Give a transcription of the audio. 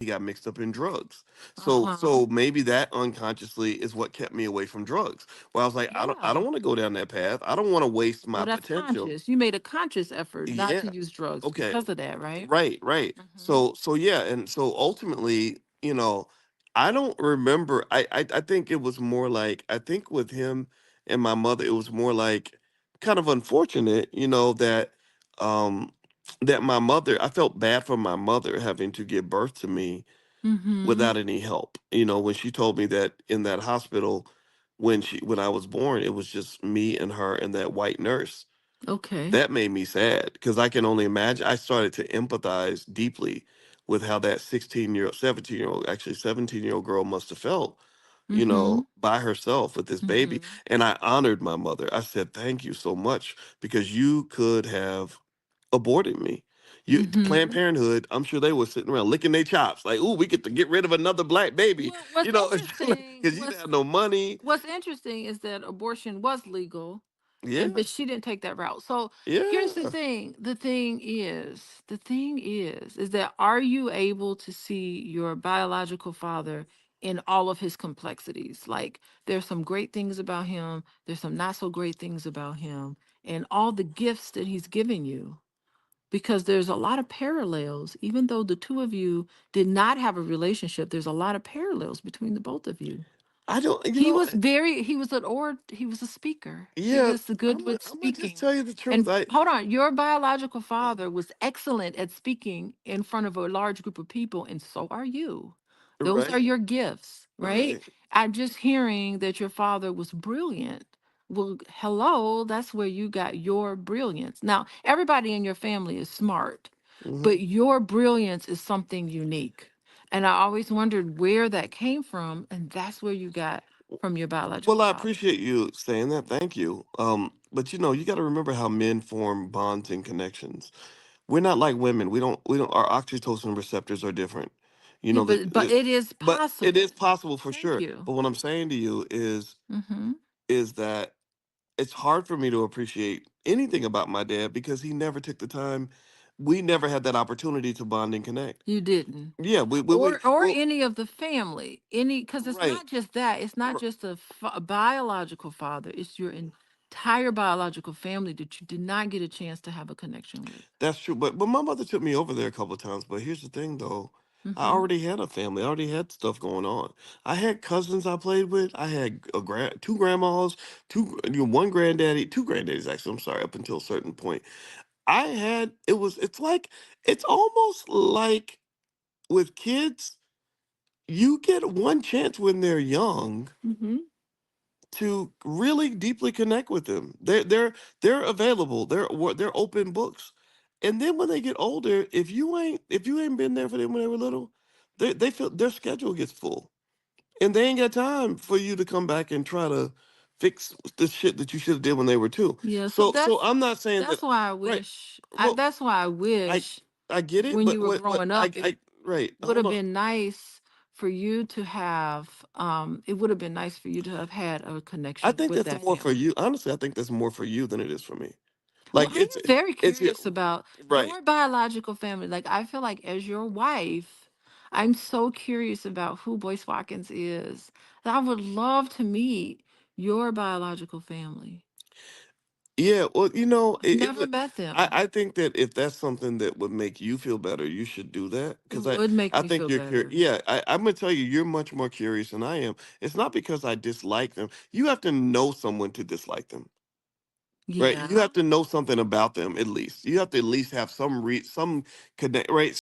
he got mixed up in drugs. Uh-huh. So maybe that unconsciously is what kept me away from drugs. Where I was like, I don't Yeah. want to go down that path. I don't want to waste Well, my that's potential. conscious. You made a conscious effort not to Yeah. use drugs Okay. because of that, right? Right. Mhm. So yeah, and so ultimately, I don't remember. I think it was more like, I think with him and my mother, it was more like kind of unfortunate, um that my mother, I felt bad for my mother having to give birth to me Mhm. without any help. When she told me that in that hospital, when I was born, it was just me and her and that white nurse. Okay. That made me sad because I can only imagine. I started to empathize deeply with how that 16-year-old, 17-year-old, actually 17-year-old girl must have felt, Mhm. by herself with this baby. Mhm. And I honored my mother. I said, thank you so much because you could have aborted me. Planned Mhm. Parenthood, I'm sure they were sitting around licking their chops, like, "Ooh, we get to get rid of another black baby," Well, what's interesting, because you didn't have no money. what's interesting is that abortion was legal, and Yeah, but she didn't take that route. So here's the yeah. thing. The thing is that are you able to see your biological father in all of his complexities? Like there's some great things about him, there's some not so great things about him, and all the gifts that he's given you. Because there's a lot of parallels, even though the two of you did not have a relationship, there's a lot of parallels between the both of you. I don't, He was a speaker. He yeah. was good with I'm gonna just speaking. tell you the truth. And hold on, your biological father was excellent at speaking in front of a large group of people, and so are you. Those are Right, your gifts, right? right. I'm just hearing that your father was brilliant. Well, hello, that's where you got your brilliance. Now, everybody in your family is smart, Hmm. but your brilliance is something unique. And I always wondered where that came from, and that's where you got from your Well, biological I father. appreciate you saying that. Thank you. But you got to remember how men form bonds and connections. We're not like women. We don't. Our oxytocin receptors are different. You Yeah, know that. but it is But it is possible. possible for Thank sure. you. But what I'm saying to you Mm-hmm. is that it's hard for me to appreciate anything about my dad because he never took the time. We never had that opportunity to bond and connect. You didn't. Yeah, we Or well, any of the family. Any because it's right. not just that. It's not r- just a biological father. It's your entire biological family that you did not get a chance to have a connection with. That's true. But my mother took me over there a couple of times. But here's the thing, though. I Mm-hmm. already had a family. I already had stuff going on. I had cousins I played with. I had two grandmas, one granddaddy, two granddaddies actually. I'm sorry, up until a certain point. I had it was. It's almost like with kids, you get one chance when they're young Mm-hmm. to really deeply connect with them. They're available. They're open books. And then when they get older, if you ain't been there for them when they were little, they feel their schedule gets full, and they ain't got time for you to come back and try to fix the shit that you should have did when they were two. Yeah, so So I'm not saying that. that's why I Right. wish Well, that's why I I wish I get it, when but you were growing up it right. would Hold have on. been nice for you to have it would have been nice for you to have had a I connection think with that's that more for family. you. Honestly, I think that's more for you than it is for me. Well, Like I am very it's curious about right. your biological family. Like, I feel like as your wife, I'm so curious about who Boyce Watkins is. I would love to meet your biological family. Yeah, well, I've it never would. met I, them. I think that if that's something that would make you feel better, you should do that. It Because would make I me think feel you're curious. better. Yeah, I'm gonna tell you, you're much more curious than I am. It's not because I dislike them. You have to know someone to dislike them, right? You Yeah. have to know something about them at least. You have to at least have some connect, right?